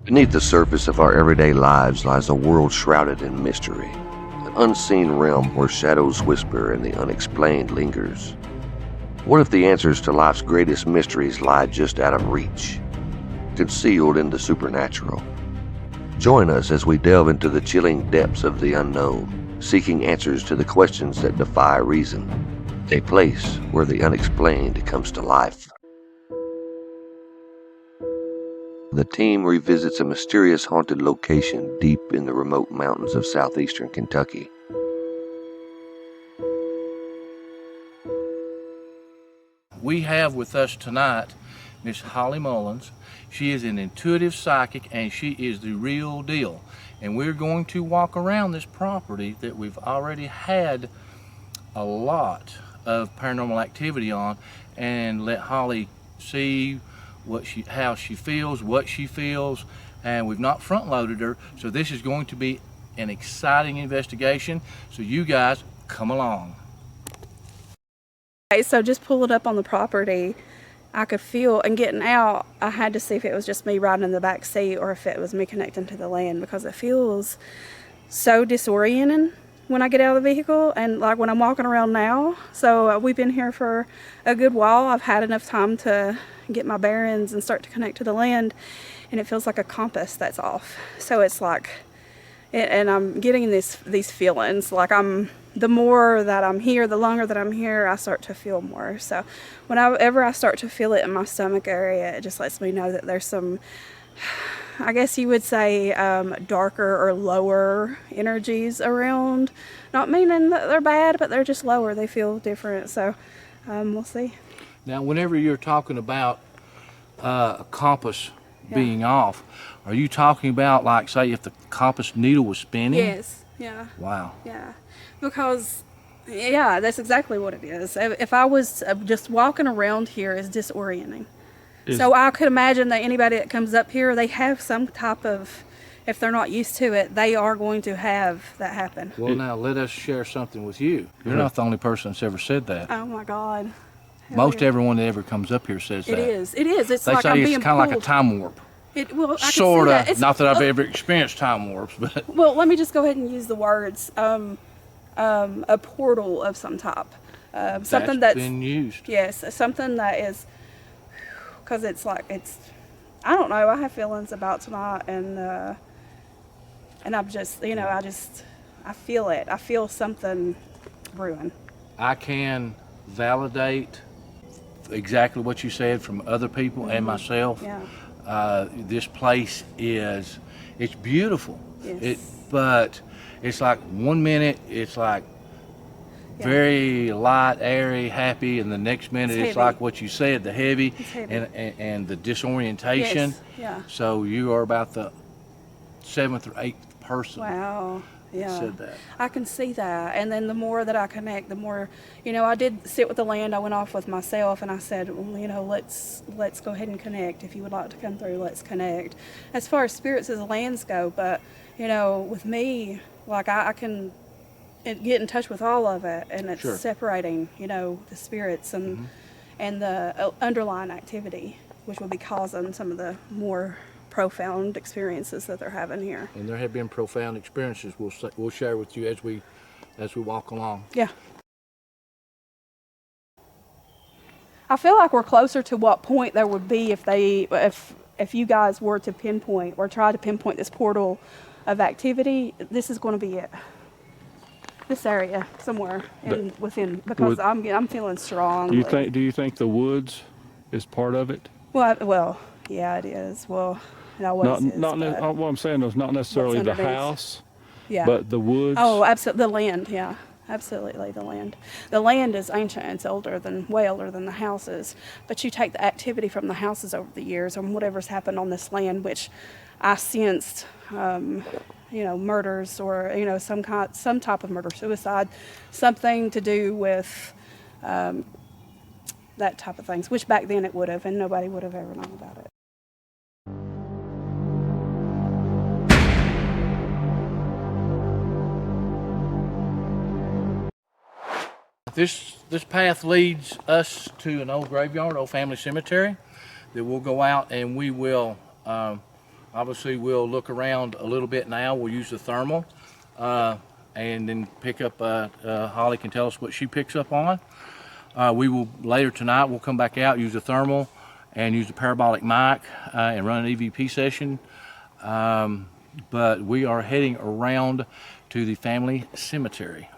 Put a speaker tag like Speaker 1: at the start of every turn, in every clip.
Speaker 1: Beneath the surface of our everyday lives lies a world shrouded in mystery, an unseen realm where shadows whisper and the unexplained lingers. What if the answers to life's greatest mysteries lie just out of reach, concealed in the supernatural? Join us as we delve into the chilling depths of the unknown, seeking answers to the questions that defy reason, a place where the unexplained comes to life. The team revisits a mysterious haunted location deep in the remote mountains of southeastern Kentucky.
Speaker 2: We have with us tonight Miss Holly Mullins. She is an intuitive psychic and she is the real deal. And we're going to walk around this property that we've already had a lot of paranormal activity on and let Holly see how she feels, what she feels, and we've not front loaded her, so this is going to be an exciting investigation, so you guys come along.
Speaker 3: Okay, so just pulling up on the property, I could feel, and getting out, I had to see if it was just me riding in the back seat or if it was me connecting to the land, because it feels so disorienting when I get out of the vehicle and like when I'm walking around now. So we've been here for a good while. I've had enough time to get my bearings and start to connect to the land, and it feels like a compass that's off. So it's like, and I'm getting these feelings like the more that I'm here, the longer that I'm here, I start to feel more. So whenever I start to feel it in my stomach area, it just lets me know that there's some, I guess you would say, darker or lower energies around. Not meaning that they're bad, but they're just lower. They feel different. So we'll see.
Speaker 2: Now, whenever you're talking about a compass being off, are you talking about, like, say, if the compass needle was spinning?
Speaker 3: Yes. Yeah.
Speaker 2: Wow.
Speaker 3: Yeah. Because, yeah, that's exactly what it is. If I was just walking around here is disorienting. So I could imagine that anybody that comes up here, they have some type of, if they're not used to it, they are going to have that happen.
Speaker 2: Well, now let us share something with you. You're not the only person that's ever said that.
Speaker 3: Oh my God.
Speaker 2: Most everyone that ever comes up here says that.
Speaker 3: It is. It is. It's
Speaker 2: They
Speaker 3: like
Speaker 2: say
Speaker 3: I'm
Speaker 2: it's
Speaker 3: being
Speaker 2: kind of
Speaker 3: pulled.
Speaker 2: like a time warp.
Speaker 3: Well, I can
Speaker 2: Sort
Speaker 3: see
Speaker 2: of.
Speaker 3: that.
Speaker 2: Not that I've ever experienced time warps, but.
Speaker 3: Well, let me just go ahead and use the words. A portal of some type. Something that's
Speaker 2: been used.
Speaker 3: Yes, something that is, because it's like, I don't know, I have feelings about tonight, and I'm just, I feel it. I feel something brewing.
Speaker 2: I can validate exactly what you said from other people and myself.
Speaker 3: Yeah.
Speaker 2: This place it's beautiful.
Speaker 3: Yes.
Speaker 2: But it's like 1 minute it's like very light, airy, happy, and the next minute it's like what you said, the heavy, and the disorientation.
Speaker 3: Yes. Yeah.
Speaker 2: So you are about the 7th or 8th person.
Speaker 3: Wow. Yeah.
Speaker 2: Said that.
Speaker 3: I can see that, and then the more that I connect, the more, I did sit with the land. I went off with myself, and I said, well, let's go ahead and connect. If you would like to come through, let's connect. As far as spirits as lands go, but with me, like I can get in touch with all of it, and it's separating, the spirits and the underlying activity, which will be causing some of the more profound experiences that they're having here.
Speaker 2: And there have been profound experiences we'll share with you as we walk along.
Speaker 3: Yeah. I feel like we're closer to what point there would be if you guys were to pinpoint or try to pinpoint this portal of activity. This is going to be it. This area somewhere within, because I'm feeling strong.
Speaker 4: Do you think the woods is part of it?
Speaker 3: Well, yeah, it is. Well, what
Speaker 4: I'm saying is not necessarily the house, but the woods.
Speaker 3: Oh, absolutely, the land. Yeah, absolutely, the land. The land is ancient. It's way older than the houses. But you take the activity from the houses over the years, and whatever's happened on this land, which I sensed, murders or some type of murder, suicide, something to do with that type of things. Which back then it would have, and nobody would have ever known about it.
Speaker 2: This path leads us to an old graveyard, old family cemetery, that we'll go out and we will Obviously, we'll look around a little bit now. We'll use the thermal and then pick up, Holly can tell us what she picks up on. We will, later tonight, we'll come back out, use the thermal and use the parabolic mic and run an EVP session. But we are heading around to the family cemetery.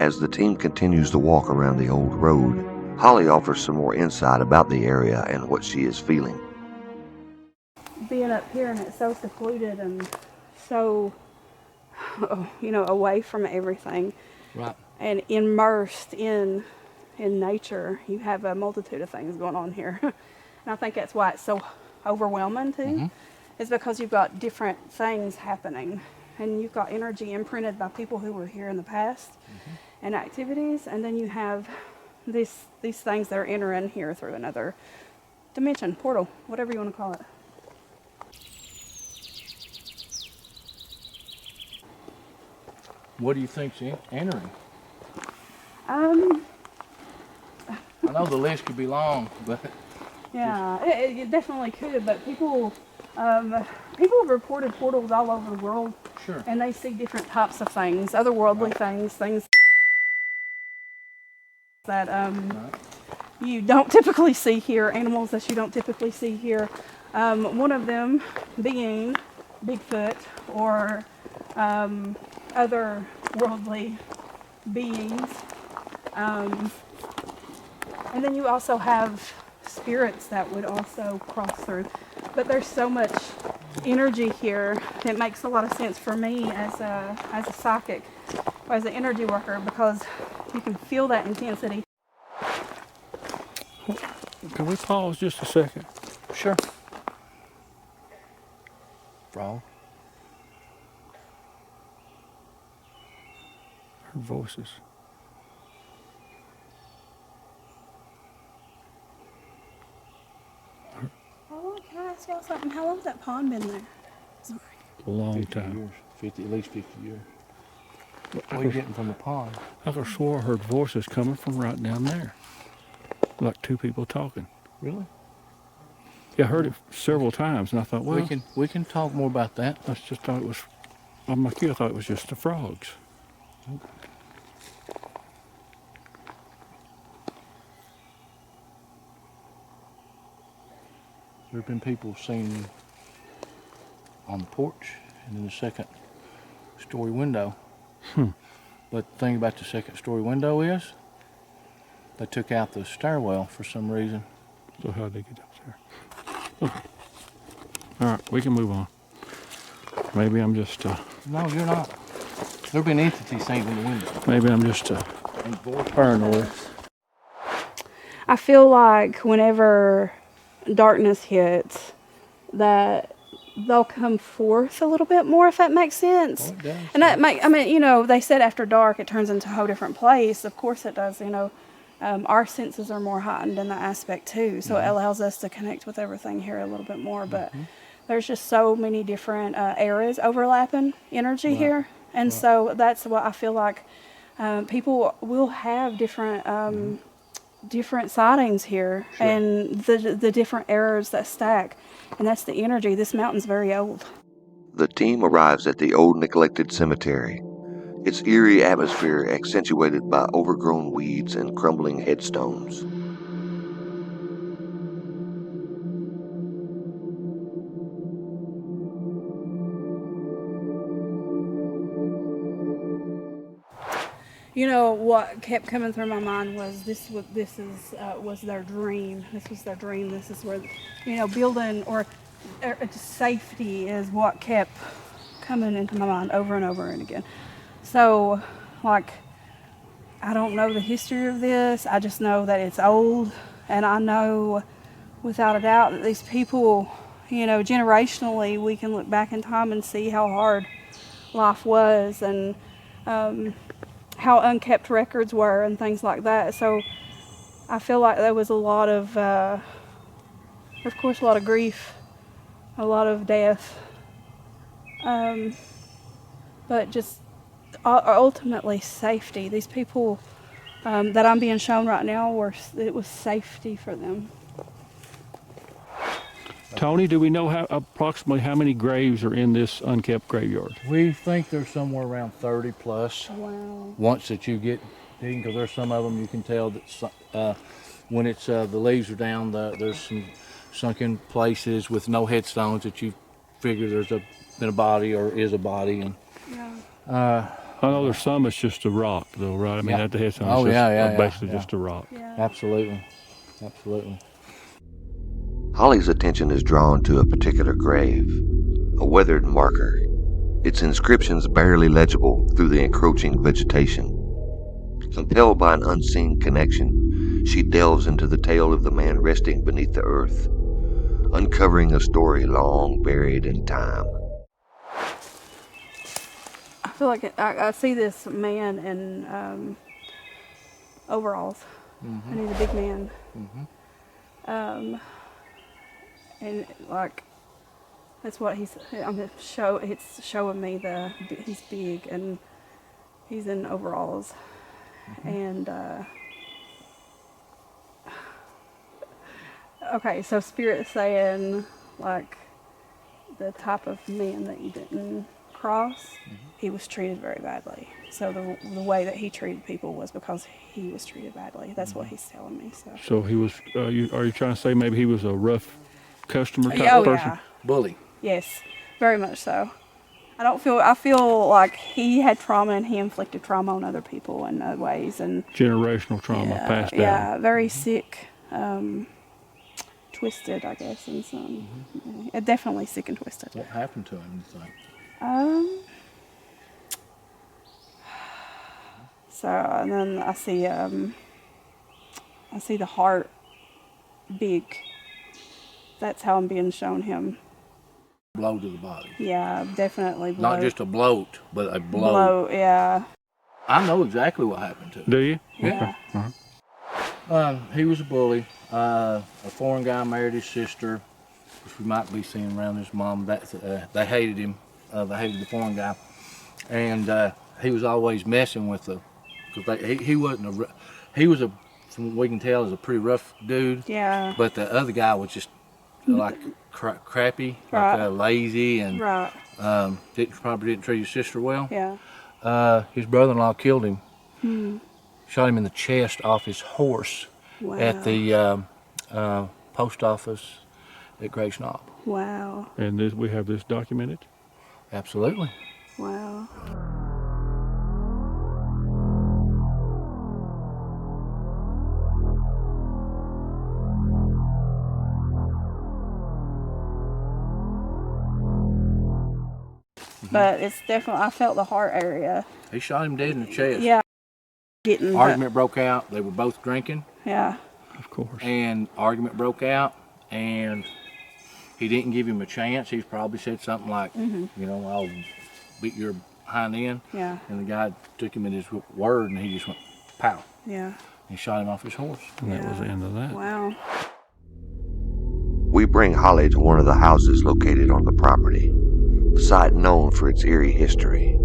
Speaker 1: As the team continues to walk around the old road, Holly offers some more insight about the area and what she is feeling.
Speaker 3: Being up here and it's so secluded and so, away from everything.
Speaker 2: Right.
Speaker 3: And immersed in nature, you have a multitude of things going on here. And I think that's why it's so overwhelming too.
Speaker 2: Mm-hmm.
Speaker 3: Is because you've got different things happening. And you've got energy imprinted by people who were here in the past and activities, and then you have these things that are entering here through another dimension, portal, whatever you want to call it.
Speaker 2: What do you think's entering?
Speaker 3: I
Speaker 2: know the list could be long, but
Speaker 3: yeah, it definitely could. But people have reported portals all over the world.
Speaker 2: Sure.
Speaker 3: And they see different types of things, otherworldly things that you don't typically see here, animals that you don't typically see here. One of them being Bigfoot or other worldly beings. And then you also have spirits that would also cross through. But there's so much energy here. It makes a lot of sense for me as a psychic or as an energy worker, because you can feel that intensity.
Speaker 4: Can we pause just a second?
Speaker 2: sure. Frog.
Speaker 4: Heard voices.
Speaker 3: Oh, can I ask y'all something? How long's that pond been there? Sorry.
Speaker 4: A long
Speaker 2: 50
Speaker 4: time.
Speaker 2: years. 50, at least 50 years. What are you getting from the pond?
Speaker 4: I could have swore I heard voices coming from right down there. Like two people talking.
Speaker 2: Really?
Speaker 4: Yeah, I heard it several times, and I thought, well,
Speaker 2: We can talk more about that.
Speaker 4: I just thought it was, I'm like you, I thought it was just the frogs.
Speaker 2: There have been people seen on the porch and in the second story window. But the thing about the second story window is they took out the stairwell for some reason.
Speaker 4: So how'd they get up there? Okay. All right, we can move on. Maybe I'm just,
Speaker 2: No, you're not. There have been entities seen in the window.
Speaker 4: maybe I'm just paranoid.
Speaker 3: I feel like whenever darkness hits, that they'll come forth a little bit more, if that makes sense.
Speaker 2: Oh, it does.
Speaker 3: And that they said after dark it turns into a whole different place. Of course it does, our senses are more heightened in that aspect too. So it allows us to connect with everything here a little bit more. But there's just so many different eras overlapping energy here. And so that's what I feel like people will have different different sightings here, and the different eras that stack, and that's the energy. This mountain's very old.
Speaker 1: The team arrives at the old neglected cemetery, its eerie atmosphere accentuated by overgrown weeds and crumbling headstones.
Speaker 3: What kept coming through my mind was was their dream. This was their dream. This is where, building or safety is what kept coming into my mind over and over and again. So, I don't know the history of this. I just know that it's old, and I know without a doubt that these people, generationally, we can look back in time and see how hard life was, and how unkept records were and things like that. So I feel like there was a lot of course, a lot of grief a lot of death. But just ultimately safety. These people that I'm being shown right now, it was safety for them.
Speaker 4: Tony, do we know approximately how many graves are in this unkept graveyard?
Speaker 2: We think there's somewhere around 30 plus.
Speaker 3: Wow.
Speaker 2: Once that you get digging, because there's some of them you can tell that when it's the leaves are down, there's some sunken places with no headstones that you figure there's been a body or is a body. And
Speaker 3: Yeah.
Speaker 4: I know there's some it's just a rock, though, right? I mean,
Speaker 2: Yeah.
Speaker 4: at the headstone,
Speaker 2: Oh,
Speaker 4: it's
Speaker 2: yeah,
Speaker 4: basically
Speaker 2: yeah.
Speaker 4: just a rock.
Speaker 3: Yeah.
Speaker 2: Absolutely.
Speaker 1: Holly's attention is drawn to a particular grave, a weathered marker, its inscriptions barely legible through the encroaching vegetation. Compelled by an unseen connection, she delves into the tale of the man resting beneath the earth, uncovering a story long buried in time.
Speaker 3: I feel like I see this man in overalls, and he's a big man. And like that's what it's showing me he's big and he's in overalls, and okay, so Spirit's saying like the type of man that you didn't cross, he was treated very badly. So the way that he treated people was because he was treated badly. That's what he's telling me.
Speaker 4: So he was. Are you trying to say maybe he was a rough customer type
Speaker 3: Oh
Speaker 4: person?
Speaker 3: yeah,
Speaker 2: Bully.
Speaker 3: yes, very much so. I feel like he had trauma and he inflicted trauma on other people in other ways, and
Speaker 4: Generational trauma passed down.
Speaker 3: yeah, very sick, twisted, I guess, and some definitely sick and twisted.
Speaker 2: What happened to him, you think?
Speaker 3: So and then I see the heart big. That's how I'm being shown him.
Speaker 2: Blow to the body.
Speaker 3: Yeah, definitely blow.
Speaker 2: Not just a bloat, but a blow.
Speaker 3: Yeah.
Speaker 2: I know exactly what happened to him.
Speaker 4: Do you?
Speaker 3: Yeah.
Speaker 4: Okay.
Speaker 2: He was a bully. A foreign guy married his sister, which we might be seeing around his mom. They hated him. They hated the foreign guy, and he was always messing with the. Because he wasn't he was from what we can tell, is a pretty rough dude.
Speaker 3: Yeah.
Speaker 2: But the other guy was just like crappy,
Speaker 3: Right.
Speaker 2: like lazy, and
Speaker 3: Right.
Speaker 2: probably didn't treat his sister well.
Speaker 3: Yeah.
Speaker 2: His brother-in-law killed him. Shot him in the chest off his horse
Speaker 3: Wow.
Speaker 2: at the post office at Grace Knob.
Speaker 3: Wow.
Speaker 4: And we have this documented.
Speaker 2: Absolutely.
Speaker 3: Wow. But it's definitely, I felt the heart area.
Speaker 2: He shot him dead in the chest.
Speaker 3: Yeah.
Speaker 2: Argument broke out. They were both drinking.
Speaker 3: Yeah.
Speaker 4: Of course.
Speaker 2: And argument broke out, and he didn't give him a chance. He probably said something like, I'll beat your hind end.
Speaker 3: Yeah.
Speaker 2: And the guy took him at his word, and he just went, pow.
Speaker 3: Yeah.
Speaker 2: He shot him off his horse.
Speaker 4: And that was the end of that.
Speaker 3: Wow.
Speaker 1: We bring Holly to one of the houses located on the property, a site known for its eerie history.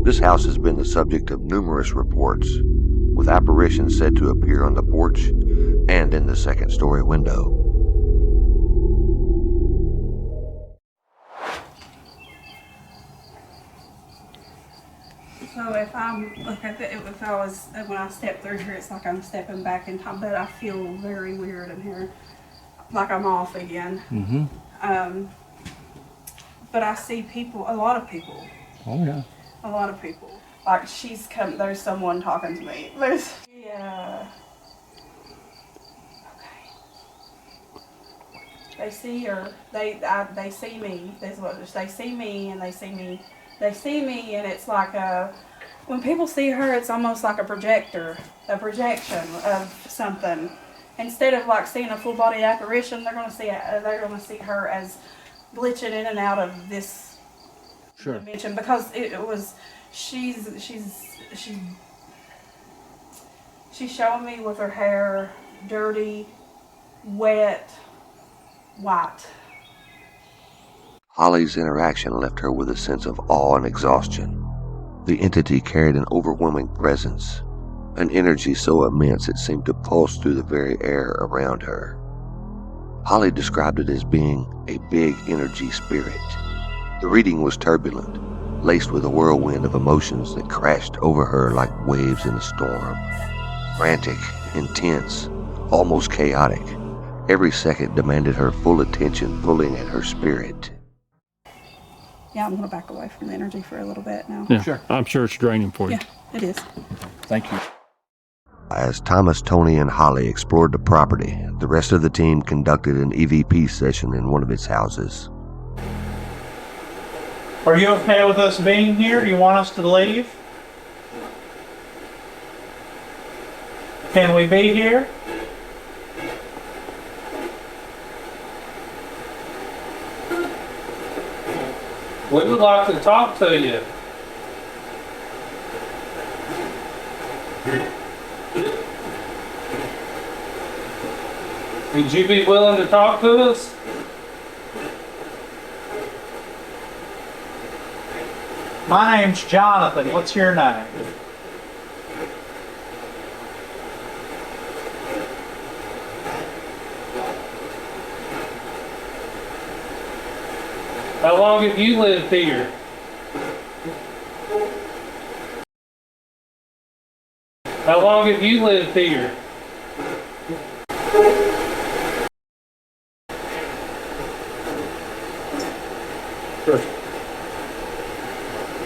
Speaker 1: This house has been the subject of numerous reports, with apparitions said to appear on the porch and in the second-story window.
Speaker 3: So if I'm like if I was when I step through here, it's like I'm stepping back in time, but I feel very weird in here, like I'm off again. But I see people, a lot of people.
Speaker 2: Oh, yeah.
Speaker 3: A lot of people. Like she's come. There's someone talking to me. Yeah. Okay. They see her. They see me. They see me and they see me. They see me and it's like when people see her, it's almost like a projection of something. Instead of like seeing a full body apparition, they're gonna see her as glitching in and out of this dimension, because she's showing me with her hair dirty, wet, white,
Speaker 1: Holly's interaction left her with a sense of awe and exhaustion. The entity carried an overwhelming presence, an energy so immense it seemed to pulse through the very air around her. Holly described it as being a big energy spirit. The reading was turbulent, laced with a whirlwind of emotions that crashed over her like waves in a storm. Frantic, intense, almost chaotic. Every second demanded her full attention, pulling at her spirit.
Speaker 3: Yeah, I'm going to back away from the energy for a little bit now.
Speaker 4: Yeah,
Speaker 2: Sure.
Speaker 4: I'm sure it's draining for you.
Speaker 3: Yeah, it is.
Speaker 2: Thank you.
Speaker 1: As Thomas, Tony, and Holly explored the property, the rest of the team conducted an EVP session in one of its houses.
Speaker 5: Are you okay with us being here? Do you want us to leave? Can we be here? We would like to talk to you. Would you be willing to talk to us? My name's Jonathan. What's your name? How long have you lived here? How long have you lived here?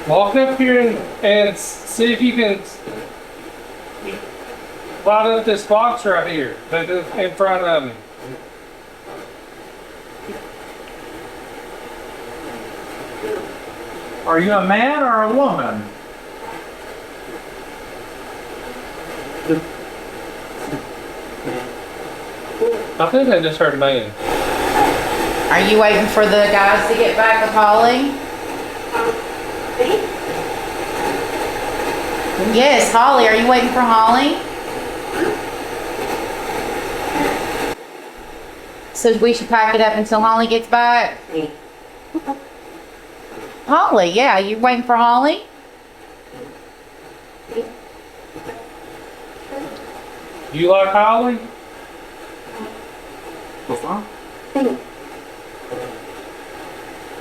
Speaker 5: Walk up here and see if you can light up this box right here that's in front of me. Are you a man or a woman? I think I just heard a man.
Speaker 6: Are you waiting for the guys to get back with Holly? Yes, Holly. Are you waiting for Holly? So we should pack it up until Holly gets back? Holly, yeah. You waiting for Holly?
Speaker 5: You like Holly?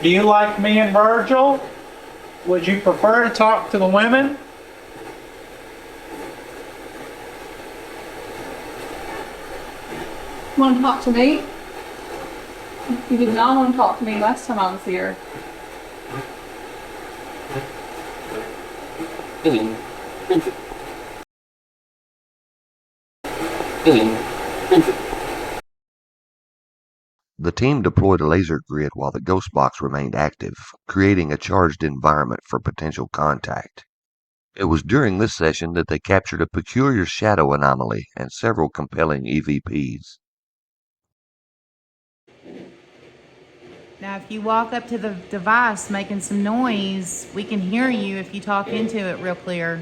Speaker 5: Do you like me and Virgil? Would you prefer to talk to the women?
Speaker 7: Want to talk to me? You did not want to talk to me last time I was here.
Speaker 1: The team deployed a laser grid while the ghost box remained active, creating a charged environment for potential contact. It was during this session that they captured a peculiar shadow anomaly and several compelling EVPs.
Speaker 6: Now, if you walk up to the device making some noise, we can hear you if you talk into it real clear.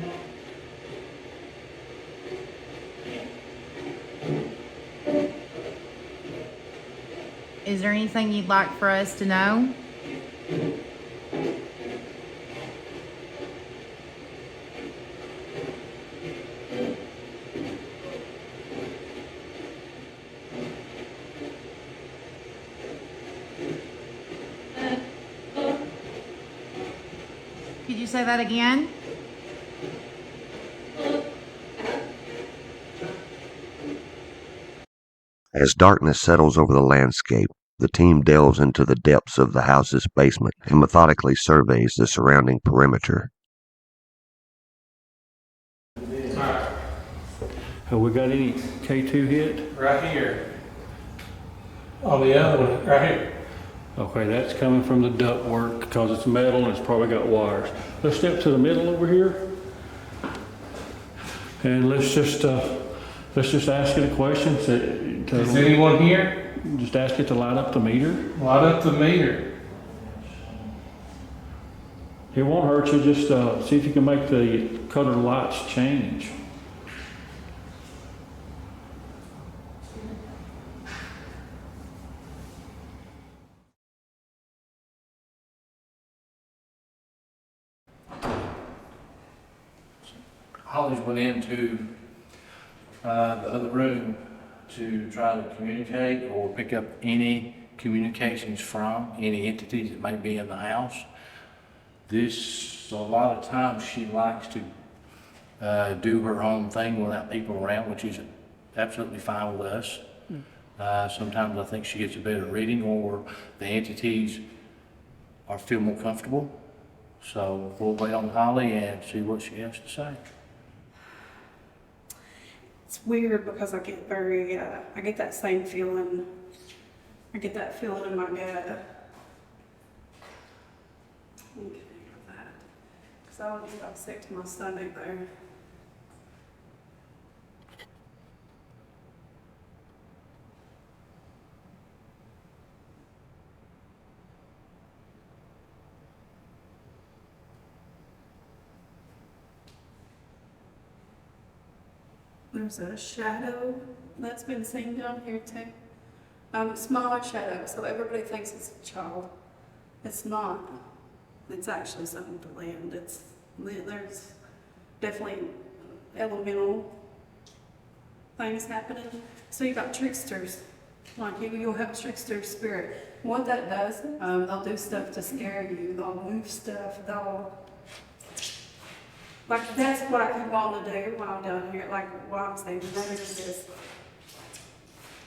Speaker 6: Is there anything you'd like for us to know? Could you say that again?
Speaker 1: As darkness settles over the landscape, the team delves into the depths of the house's basement and methodically surveys the surrounding perimeter.
Speaker 4: Have we got any K2 hit?
Speaker 5: Right here. On the other one, right here.
Speaker 4: Okay, that's coming from the duct work because it's metal and it's probably got wires. Let's step to the middle over here. And let's just ask it a question.
Speaker 5: Is anyone here?
Speaker 4: Just ask it to light up the meter.
Speaker 5: Light up the meter.
Speaker 4: It won't hurt you. Just see if you can make the color lights change.
Speaker 2: Holly's went into the other room to try to communicate or pick up any communications from any entities that may be in the house. A lot of times she likes to do her own thing without people around, which is absolutely fine with us. Sometimes I think she gets a better reading, or the entities feel more comfortable. So we'll wait on Holly and see what she has to say.
Speaker 3: It's weird because I get I get that same feeling. I get that feeling in my gut. Okay, with that. Because I always got sick to my stomach there. There's a shadow that's been seen down here too. Smaller shadow, so everybody thinks it's a child. It's not. It's actually something to land. There's definitely elemental things happening. So you got tricksters. Like you'll have trickster spirit. What that does, they'll do stuff to scare you. They'll move stuff. Like, that's what I keep wanting to do while I'm down here, like, while I'm staying there, is just,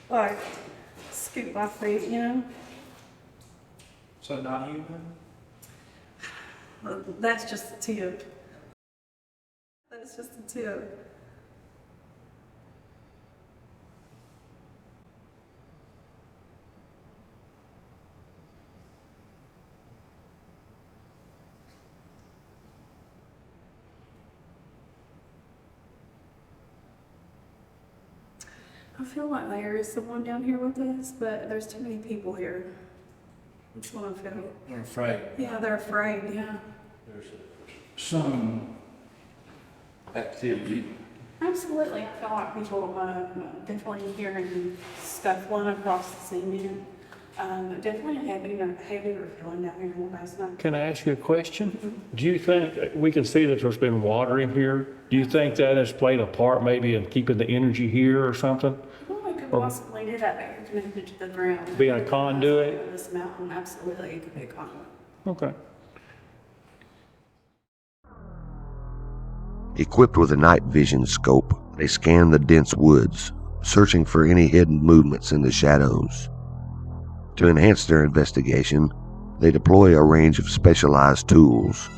Speaker 3: like, scoot my feet, you know?
Speaker 5: So not human?
Speaker 3: That's just the tip. That's just the tip. I feel like there is someone down here with us, but there's too many people here. That's what I feel.
Speaker 2: They're afraid.
Speaker 3: Yeah, they're afraid, yeah.
Speaker 2: There's some activity.
Speaker 3: Absolutely. I feel like people definitely hearing stuff flying across the scene. Definitely heavier feeling down here than last night.
Speaker 4: Can I ask you a question? Do you think, we can see that there's been water in here. Do you think that has played a part maybe in keeping the energy here or something?
Speaker 3: Well, it could possibly do that, but you're connected to the ground.
Speaker 4: Being a conduit?
Speaker 3: This mountain, absolutely, it could be a conduit.
Speaker 4: Okay.
Speaker 1: Equipped with a night vision scope, they scan the dense woods, searching for any hidden movements in the shadows. To enhance their investigation, they deploy a range of specialized tools,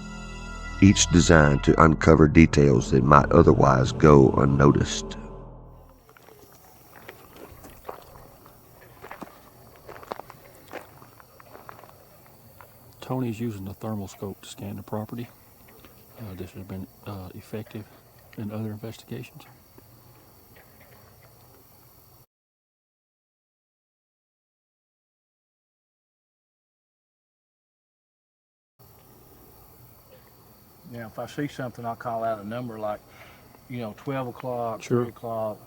Speaker 1: each designed to uncover details that might otherwise go unnoticed.
Speaker 4: Tony's using the thermal scope to scan the property. This has been effective in other investigations.
Speaker 2: Yeah, if I see something, I'll call out a number like, 12 o'clock,
Speaker 4: Sure.
Speaker 2: 3 o'clock,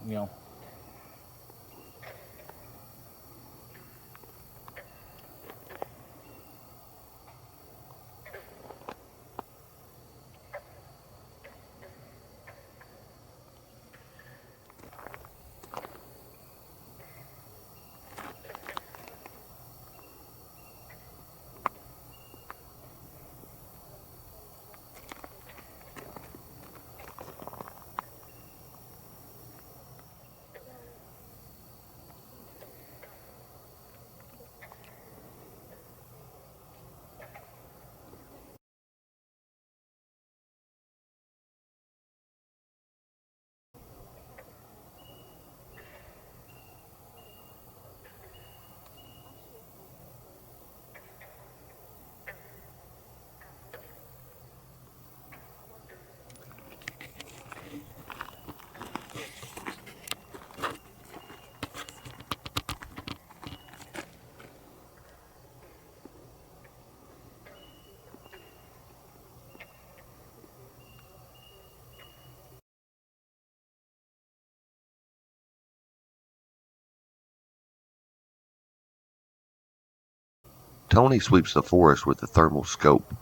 Speaker 1: Tony sweeps the forest with the thermal scope.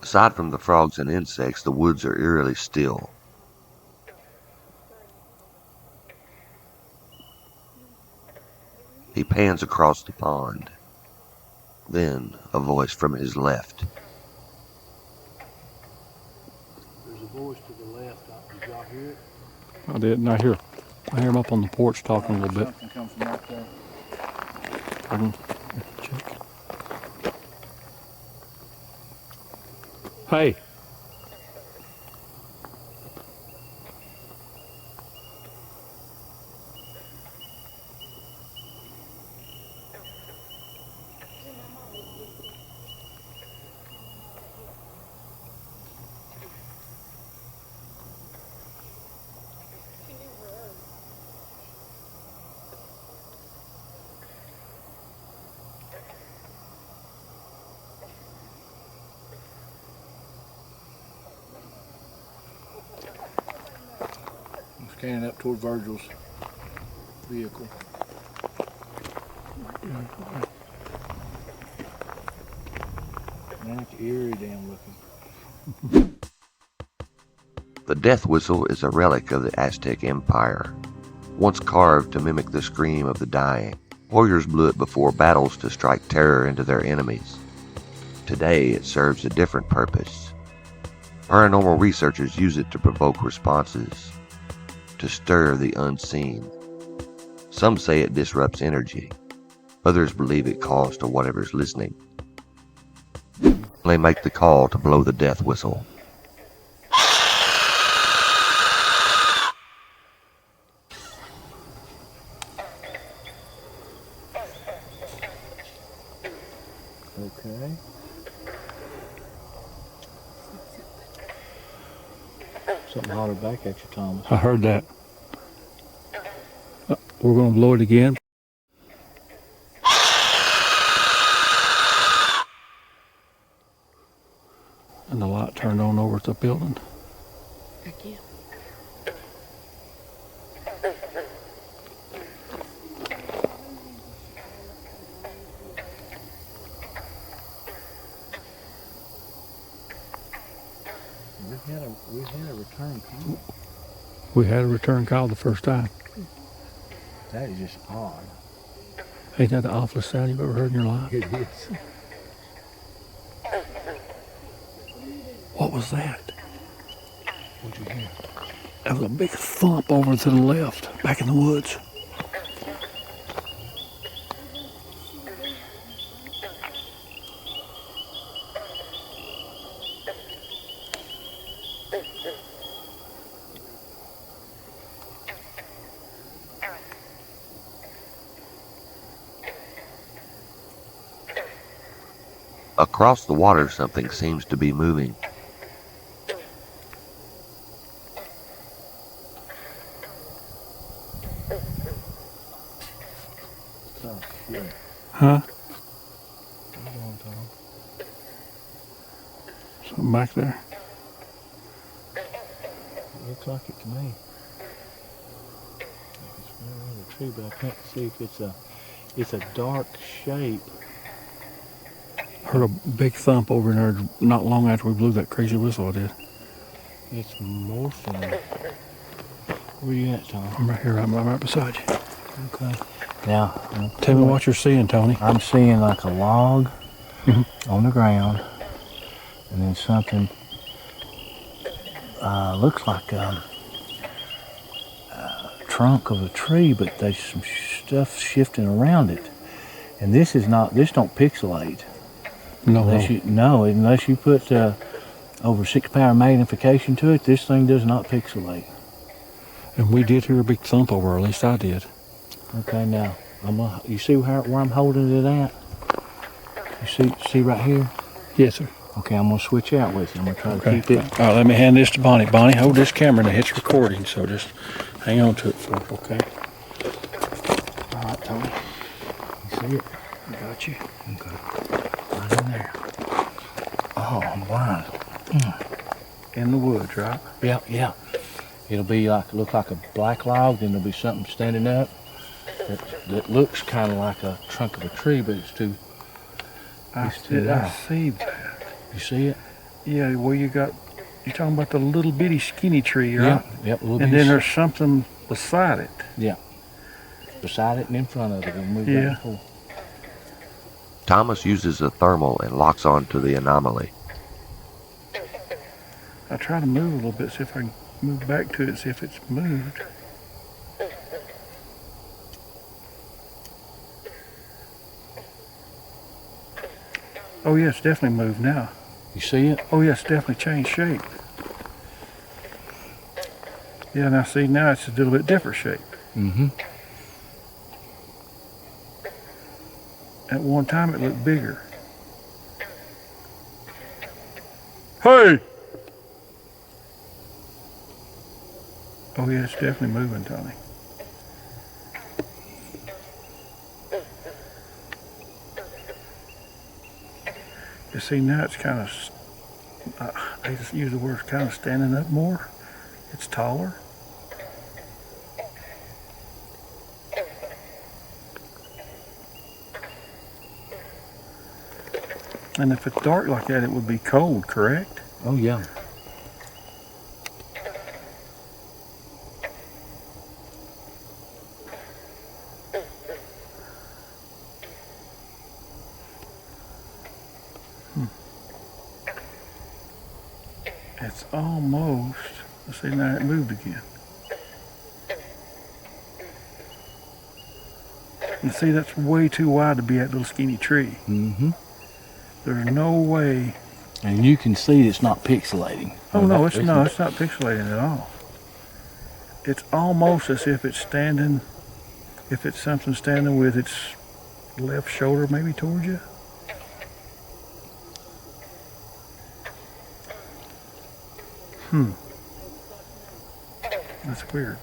Speaker 1: Aside from the frogs and insects, the woods are eerily still. He pans across the pond. Then a voice from his left.
Speaker 8: There's a voice to the left. Did y'all hear it?
Speaker 4: I didn't. I hear him up on the porch talking a little bit.
Speaker 2: Something comes from right there.
Speaker 4: Check. Hey.
Speaker 2: Scanning up toward Virgil's vehicle. Man, it's eerie damn looking.
Speaker 1: The death whistle is a relic of the Aztec Empire. Once carved to mimic the scream of the dying, warriors blew it before battles to strike terror into their enemies. Today, it serves a different purpose. Paranormal researchers use it to provoke responses, to stir the unseen. Some say it disrupts energy. Others believe it calls to whatever's listening. They make the call to blow the death whistle.
Speaker 2: Okay. Something hollered back at you, Thomas.
Speaker 4: I heard that. We're going to blow it again. And the light turned on over at the building.
Speaker 3: Again.
Speaker 2: We had a return call.
Speaker 4: We had a return call the first time.
Speaker 2: That is just odd.
Speaker 4: Ain't that the awfulest sound you've ever heard in your life?
Speaker 2: It is.
Speaker 4: What was that?
Speaker 2: What'd you hear?
Speaker 4: There was a big thump over to the left, back in the woods.
Speaker 1: Across the water, something seems to be moving.
Speaker 2: Oh, shit.
Speaker 4: Huh?
Speaker 2: Hold on, Tom.
Speaker 4: Something back there.
Speaker 2: It looks like it to me. It's right in the tree, but I can't see if it's a dark shape.
Speaker 4: Heard a big thump over in there not long after we blew that crazy whistle I did.
Speaker 2: It's morphing. Where you at, Tom?
Speaker 4: I'm right here. I'm right beside you.
Speaker 2: Okay. Now,
Speaker 4: Tell me what you're seeing, Tony.
Speaker 2: I'm seeing like a log on the ground, and then something looks like a trunk of a tree, but there's some stuff shifting around it. And this don't pixelate.
Speaker 4: No.
Speaker 2: Unless you put over 6 power magnification to it, this thing does not pixelate.
Speaker 4: And we did hear a big thump over, or at least I did.
Speaker 2: Okay, now you see where I'm holding it at? You see right here?
Speaker 4: Yes, sir.
Speaker 2: Okay, I'm gonna switch out with you. I'm gonna try to keep it.
Speaker 4: All right, let me hand this to Bonnie. Bonnie, hold this camera and it's recording, so just hang on to it for us, okay?
Speaker 2: All right, Tony. You see it?
Speaker 4: I got you.
Speaker 2: Okay. Right in there. Oh, I'm blind.
Speaker 4: In the woods, right?
Speaker 2: Yeah. It'll be look like a black log, then there'll be something standing up that looks kind of like a trunk of a tree, but it's too.
Speaker 4: I see that.
Speaker 2: You see it?
Speaker 4: Yeah, well, you're talking about the little bitty skinny tree, right?
Speaker 2: Yep.
Speaker 4: And then there's something beside it.
Speaker 2: Yeah. beside it and in front of it. It'll move
Speaker 4: Yeah.
Speaker 2: back and forth.
Speaker 1: Thomas uses a thermal and locks onto the anomaly.
Speaker 4: I try to move a little bit, see if I can move back to it, see if it's moved. Oh yeah, it's definitely moved now.
Speaker 2: You see it?
Speaker 4: Oh yeah, it's definitely changed shape. Yeah, now see, now it's a little bit different shape.
Speaker 2: Mm-hmm.
Speaker 4: At one time it looked bigger. Hey! Oh yeah, it's definitely moving, Tony. You see, now it's kind of, I just use the word kind of standing up more. It's taller. And if it's dark like that, it would be cold, correct?
Speaker 2: Oh, yeah.
Speaker 4: It's almost, let's see, now it moved again. And see, that's way too wide to be that little skinny tree.
Speaker 2: Mm-hmm.
Speaker 4: There's no way.
Speaker 2: And you can see it's not pixelating.
Speaker 4: Oh no, it's not pixelating at all. It's almost as if it's standing, if it's something standing with its left shoulder maybe towards you. That's weird.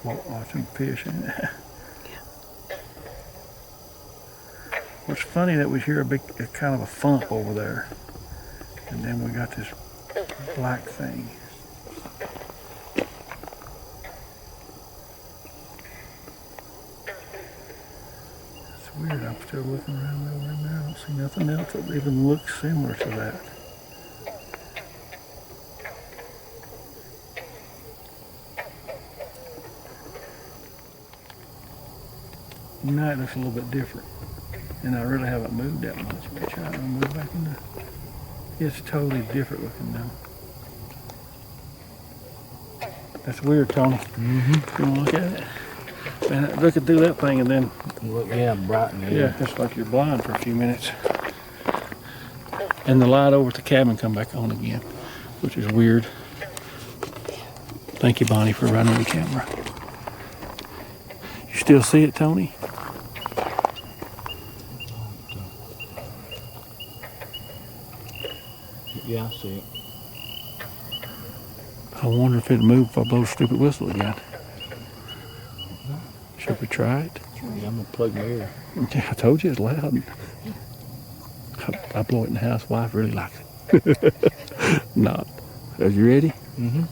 Speaker 4: Well, watching fish. What's funny that we hear a kind of a thump over there, and then we got this black thing. It's weird. I'm still looking around over there. I don't see nothing else that even looks similar to that. Now it looks a little bit different. And I really haven't moved that much. Let me try to move back in there. It's totally different looking now. That's weird, Tony. Mm-hmm. You want to look at it? Man, looking through that thing and then...
Speaker 2: Look, yeah, brighten it.
Speaker 4: Yeah, it's like you're blind for a few minutes. And the light over at the cabin come back on again, which is weird. Thank you, Bonnie, for running the camera. You still see it, Tony?
Speaker 2: Yeah, I see it.
Speaker 4: I wonder if it'd move if I blow a stupid whistle again. Should we try it?
Speaker 2: Yeah, I'm gonna plug my ear.
Speaker 4: Yeah, I told you it's loud. I blow it in the house. Wife really likes it. Not. Are you ready?
Speaker 2: Mm-hmm.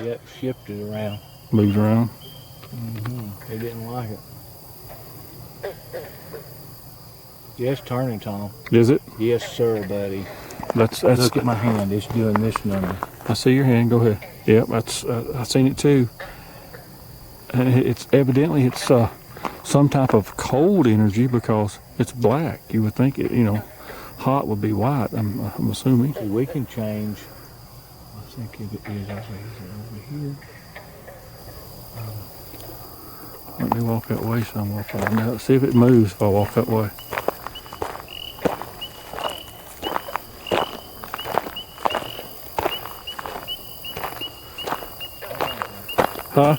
Speaker 2: Yep, shifted around.
Speaker 4: Moves around.
Speaker 2: Mm-hmm. They didn't like it. Yes, turning, Tom.
Speaker 4: Is it?
Speaker 2: Yes, sir, buddy.
Speaker 4: That's
Speaker 2: Look at my hand. It's doing this number.
Speaker 4: I see your hand. Go ahead. Yep, that's. I seen it too. And it's evidently it's some type of cold energy because it's black. You would think it, hot would be white. I'm assuming.
Speaker 2: See, we can change. I think it is over here.
Speaker 4: Let me walk that way some. We'll find out. See if it moves if I walk that way. Huh?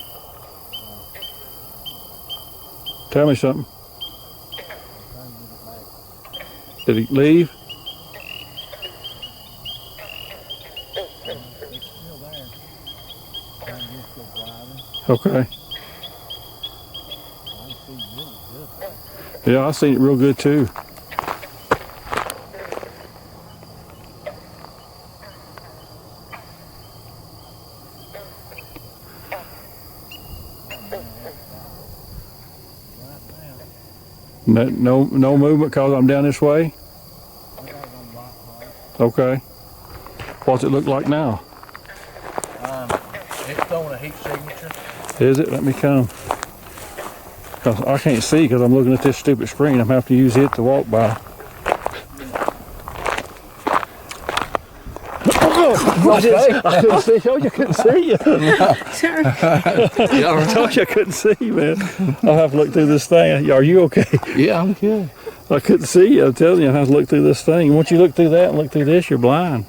Speaker 4: Tell me something. Did he leave? Okay. Yeah, I seen it real good too. No movement because I'm down this way? Okay. What's it look like now?
Speaker 2: It's throwing a heat signature.
Speaker 4: Is it? Let me come. 'Cause I can't see because I'm looking at this stupid screen. I'm going to have to use it to walk by. I couldn't see. Oh, you couldn't see you. I told you I couldn't see you, man. I'll have to look through this thing. Are you okay?
Speaker 2: Yeah, I'm good.
Speaker 4: I couldn't see you. I'm telling you, I have to look through this thing. Once you look through that and look through this, you're blind.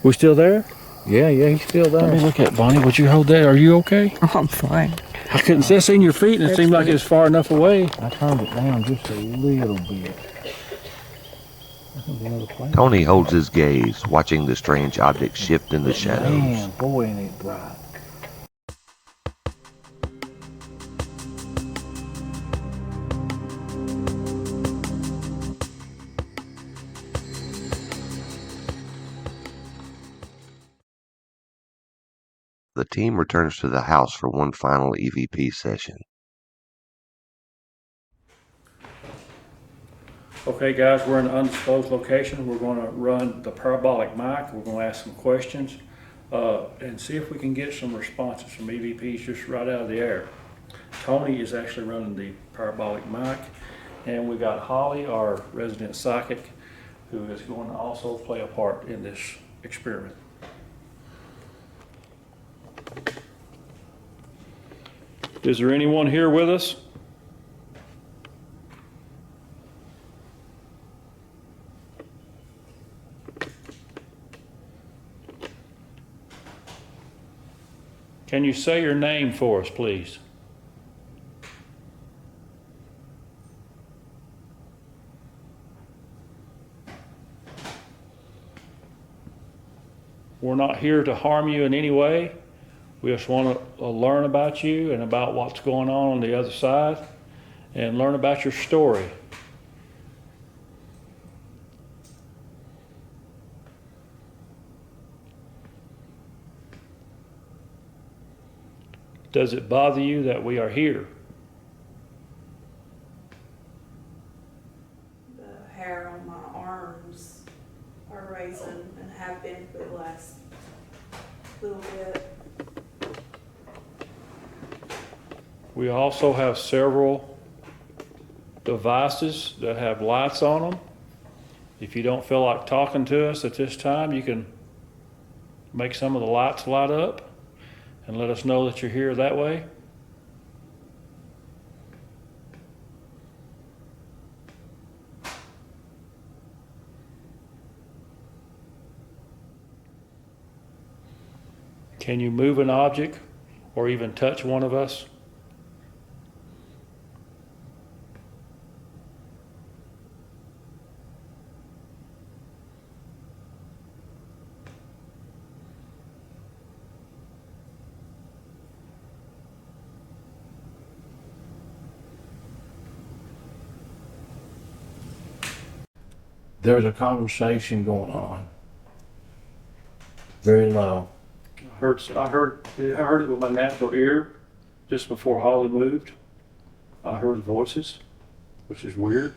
Speaker 4: We still there?
Speaker 2: Yeah, he's still there.
Speaker 4: Let me look at Bonnie. Would you hold that? Are you okay?
Speaker 9: Oh, I'm fine.
Speaker 4: I couldn't see. I seen your feet, and it seemed like it was far enough away.
Speaker 2: I turned it down just a little bit.
Speaker 1: Tony holds his gaze, watching the strange object shift in the shadows.
Speaker 2: Man, boy, ain't it bright.
Speaker 1: The team returns to the house for one final EVP session.
Speaker 4: Okay, guys, we're in an undisclosed location. We're going to run the parabolic mic. We're going to ask some questions and see if we can get some responses from EVPs just right out of the air. Tony is actually running the parabolic mic, and we got Holly, our resident psychic, who is going to also play a part in this experiment. Is there anyone here with us? Can you say your name for us, please? We're not here to harm you in any way. We just want to learn about you and about what's going on the other side and learn about your story. Does it bother you that we are here?
Speaker 3: The hair on my arms are raising and have been for the last little bit.
Speaker 4: We also have several devices that have lights on them. If you don't feel like talking to us at this time, you can make some of the lights light up and let us know that you're here that way. Can you move an object or even touch one of us?
Speaker 2: There's a conversation going on. Very low.
Speaker 4: I heard it with my natural ear just before Holly moved. I heard voices, which is weird.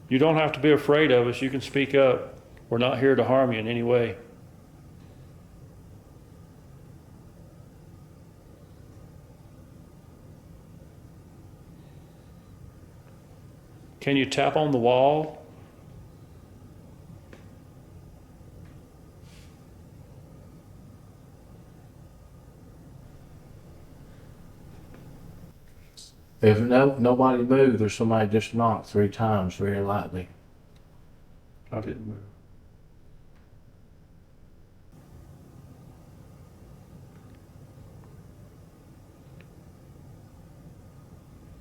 Speaker 4: You don't have to be afraid of us. You can speak up. We're not here to harm you in any way. Can you tap on the wall?
Speaker 2: If nobody moved, or somebody just knocked 3 times very lightly.
Speaker 4: I didn't move.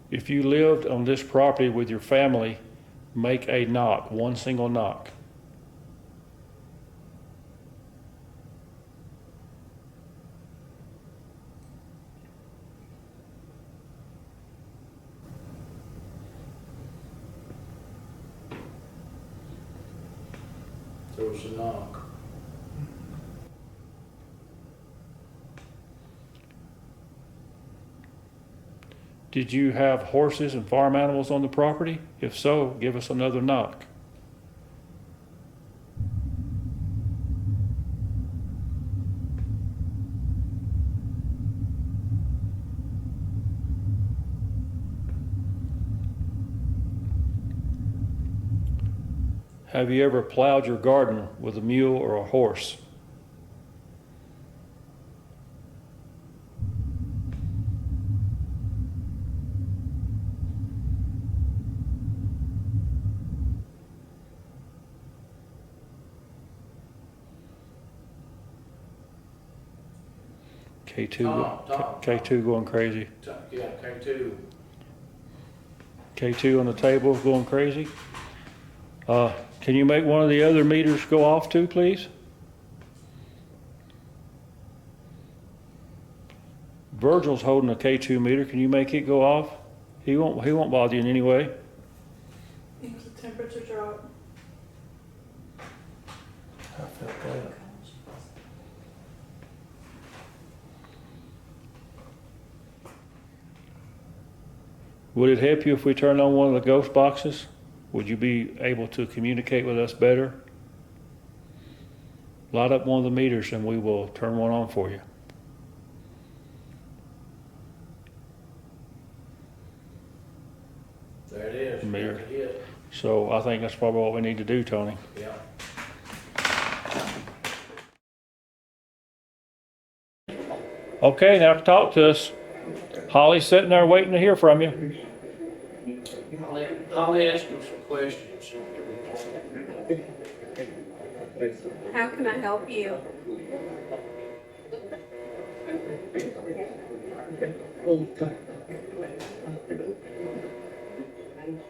Speaker 4: If you lived on this property with your family, make a knock, one single knock.
Speaker 2: There was a knock.
Speaker 4: Did you have horses and farm animals on the property? If so, give us another knock. Have you ever plowed your garden with a mule or a horse? K2 going crazy.
Speaker 2: Yeah, K2.
Speaker 4: K2 on the table going crazy. Can you make one of the other meters go off too, please? Virgil's holding a K2 meter. Can you make it go off? He won't bother you in any way.
Speaker 3: It's a temperature drop.
Speaker 2: I felt that.
Speaker 4: Would it help you if we turned on one of the ghost boxes? Would you be able to communicate with us better? Light up one of the meters and we will turn one on for you.
Speaker 2: There it is.
Speaker 4: Meter.
Speaker 2: It hit.
Speaker 4: So I think that's probably what we need to do, Tony.
Speaker 2: Yeah.
Speaker 4: Okay, now talk to us. Holly's sitting there waiting to hear from you.
Speaker 2: I'll ask you some questions.
Speaker 3: How can I help you?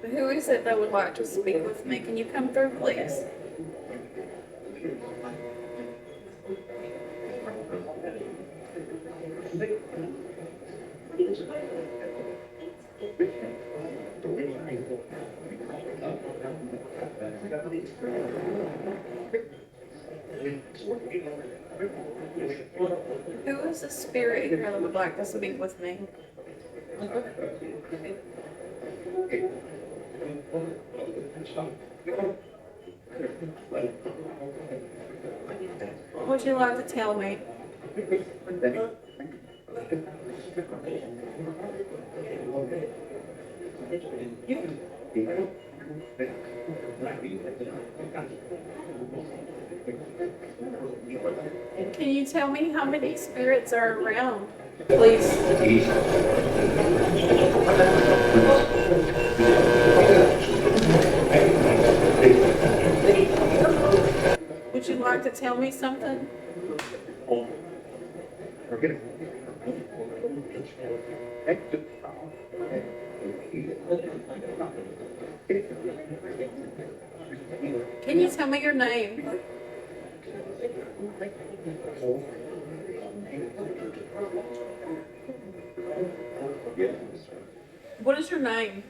Speaker 3: Who is it that would like to speak with me? Can you come through, please? Who is the spirit here that would like to speak with me? What would you like to tell me? Can you tell me how many spirits are around, please? Would you like to tell me something? Can you tell me your name? What is your name?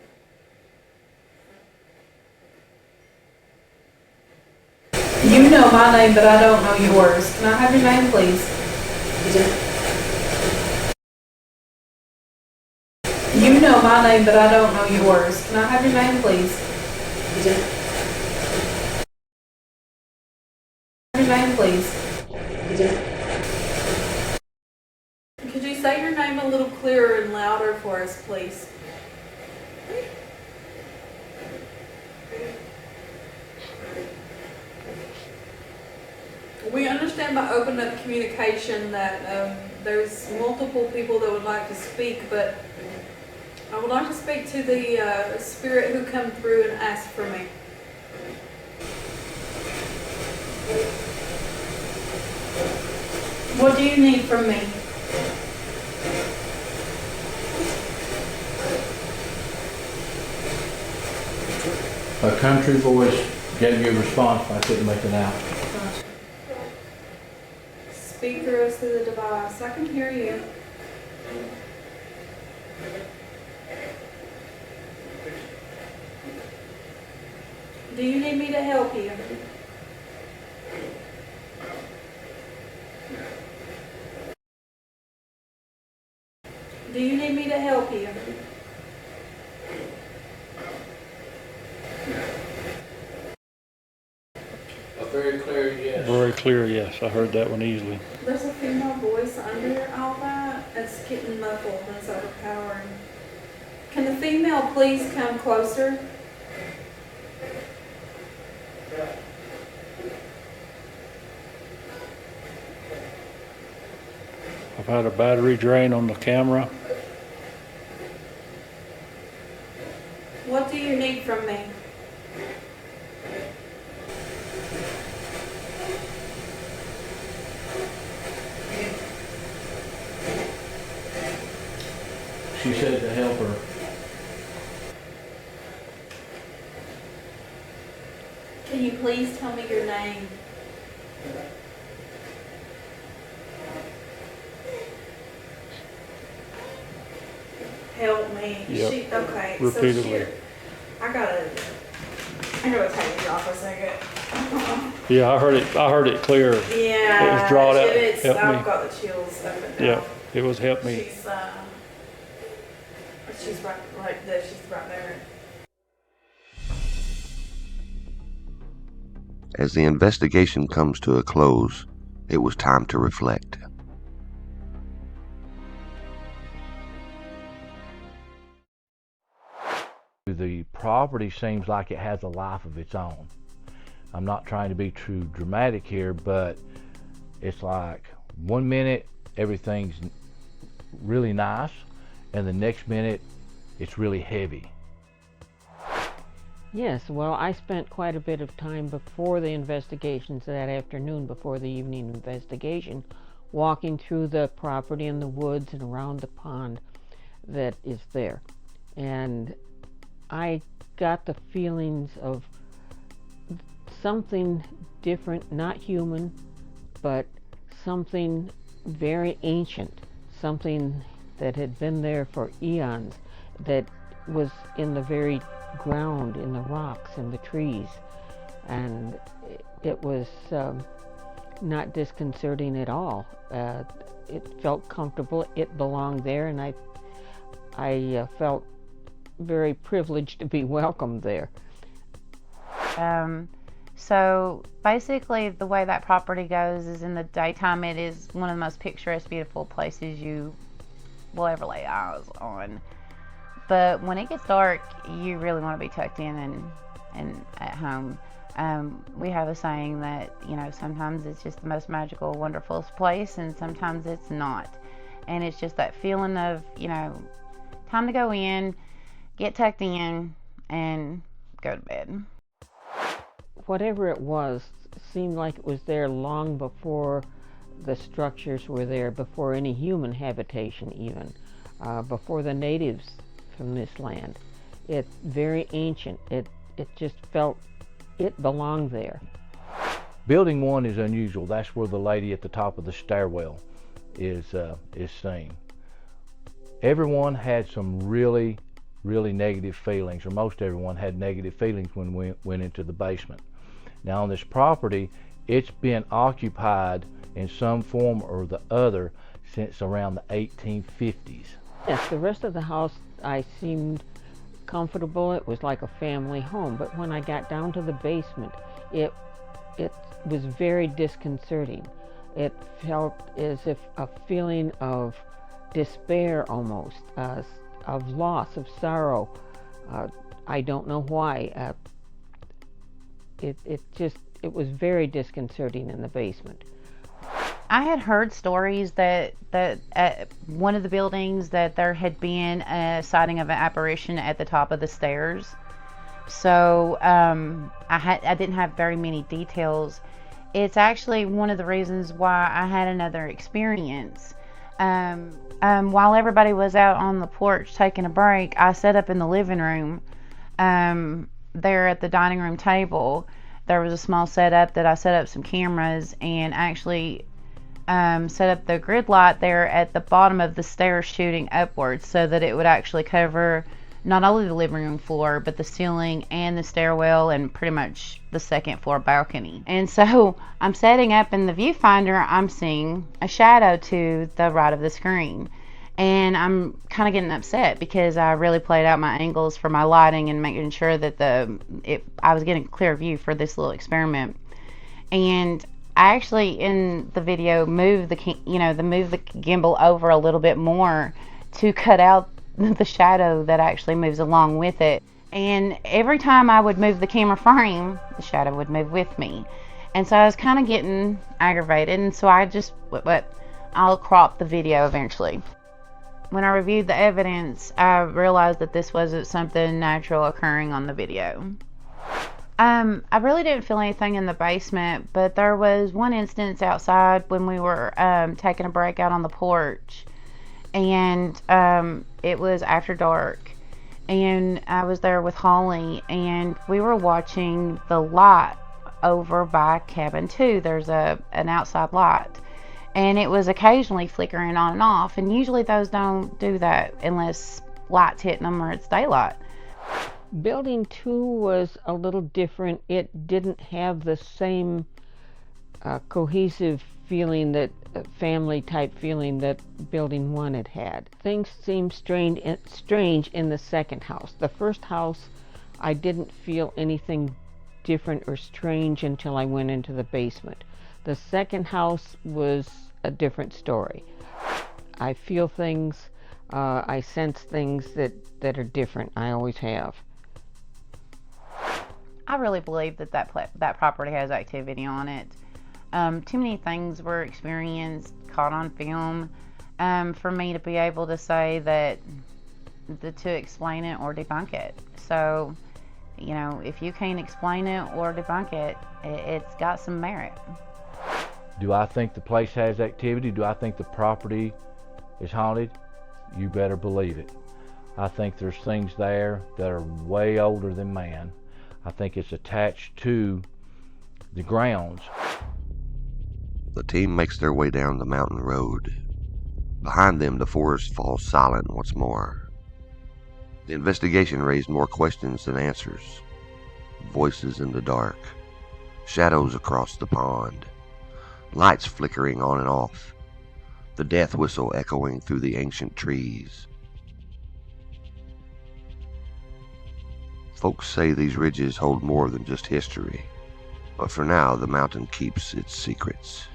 Speaker 3: You know my name, but I don't know yours. Can I have your name, please? You know my name, but I don't know yours. Can I have your name, please? Your name, please. Could you say your name a little clearer and louder for us, please? We understand by open up communication that there's multiple people that would like to speak, but I would like to speak to the spirit who come through and ask for me. What do you need from me?
Speaker 2: A country voice gave you a response, but I couldn't make it out.
Speaker 3: Speak through us through the device. I can hear you. Do you need me to help you? Do you need me to help you?
Speaker 2: clear, yes.
Speaker 4: Very clear, yes. I heard that one easily.
Speaker 3: There's a female voice under all that. It's getting muffled and it's overpowering. Can the female please come closer?
Speaker 4: I've had a battery drain on the camera.
Speaker 3: What do you need from me?
Speaker 2: She said to help her.
Speaker 3: Can you please tell me your name? Help me.
Speaker 4: Yep.
Speaker 3: Okay.
Speaker 4: Repeatedly.
Speaker 3: So I gotta take you off a second.
Speaker 4: Yeah, I heard it clear.
Speaker 3: Yeah.
Speaker 4: It was drawn out. Help
Speaker 3: I've
Speaker 4: me.
Speaker 3: got the chills up and down.
Speaker 4: Yeah, it was help me.
Speaker 3: She's right like this. She's right there.
Speaker 1: As the investigation comes to a close, it was time to reflect.
Speaker 2: The property seems like it has a life of its own. I'm not trying to be too dramatic here, but it's like 1 minute everything's really nice, and the next minute it's really heavy.
Speaker 9: Yes, well, I spent quite a bit of time before the investigations that afternoon, before the evening investigation, walking through the property in the woods and around the pond that is there. And I got the feelings of something different, not human, but something very ancient, something that had been there for eons, that was in the very ground, in the rocks, in the trees. And it was not disconcerting at all. It felt comfortable, it belonged there, and I felt very privileged to be welcomed there.
Speaker 6: So basically the way that property goes is in the daytime it is one of the most picturesque, beautiful places you will ever lay eyes on. But when it gets dark, you really want to be tucked in and at home. We have a saying that, sometimes it's just the most magical, wonderful place, and sometimes it's not. And it's just that feeling of, time to go in, get tucked in, and go to bed.
Speaker 9: Whatever it was seemed like it was there long before the structures were there, before any human habitation even, before the natives from this land. It's very ancient. It just felt it belonged there.
Speaker 2: Building 1 is unusual. That's where the lady at the top of the stairwell is seen. Everyone had some really negative feelings, or most everyone had negative feelings when we went into the basement. Now on this property, it's been occupied in some form or the other since around the 1850s.
Speaker 9: Yes, the rest of the house I seemed comfortable. It was like a family home. But when I got down to the basement, it was very disconcerting. It felt as if a feeling of despair almost, of loss, of sorrow. I don't know why. It was very disconcerting in the basement.
Speaker 6: I had heard stories that at one of the buildings that there had been a sighting of an apparition at the top of the stairs. So I didn't have very many details. It's actually one of the reasons why I had another experience. While everybody was out on the porch taking a break, I sat up in the living room there at the dining room table. There was a small setup that I set up some cameras and actually set up the grid light there at the bottom of the stairs shooting upwards so that it would actually cover not only the living room floor but the ceiling and the stairwell and pretty much the second floor balcony. And so I'm setting up in the viewfinder, I'm seeing a shadow to the right of the screen, and I'm kind of getting upset because I really played out my angles for my lighting and making sure that I was getting a clear view for this little experiment. And I actually in the video moved the move the gimbal over a little bit more to cut out the shadow that actually moves along with it. And every time I would move the camera frame, the shadow would move with me. And so I was kind of getting aggravated, and so I just, I'll crop the video eventually. When I reviewed the evidence, I realized that this wasn't something natural occurring on the video. I really didn't feel anything in the basement, but there was one instance outside when we were taking a break out on the porch, and it was after dark, and I was there with Holly, and we were watching the light over by cabin 2. There's an outside light, and it was occasionally flickering on and off, and usually those don't do that unless light's hitting them or it's daylight.
Speaker 9: Building 2 was a little different. It didn't have the same cohesive feeling, that family type feeling that building 1 had had. Things seemed strange in the second house. The first house, I didn't feel anything different or strange until I went into the basement. The second house was a different story. I feel things, I sense things that are different. I always have.
Speaker 6: I really believe that property has activity on it. Too many things were experienced, caught on film, for me to be able to say that to explain it or debunk it. So, you know, if you can't explain it or debunk it, it's got some merit.
Speaker 10: Do I think the place has activity? Do I think the property is haunted? You better believe it. I think there's things there that are way older than man. I think it's attached to the grounds.
Speaker 1: The team makes their way down the mountain road. Behind them, the forest falls silent once more. The investigation raised more questions than answers. Voices in the dark, shadows across the pond, lights flickering on and off, the death whistle echoing through the ancient trees. Folks say these ridges hold more than just history, but for now the mountain keeps its secrets.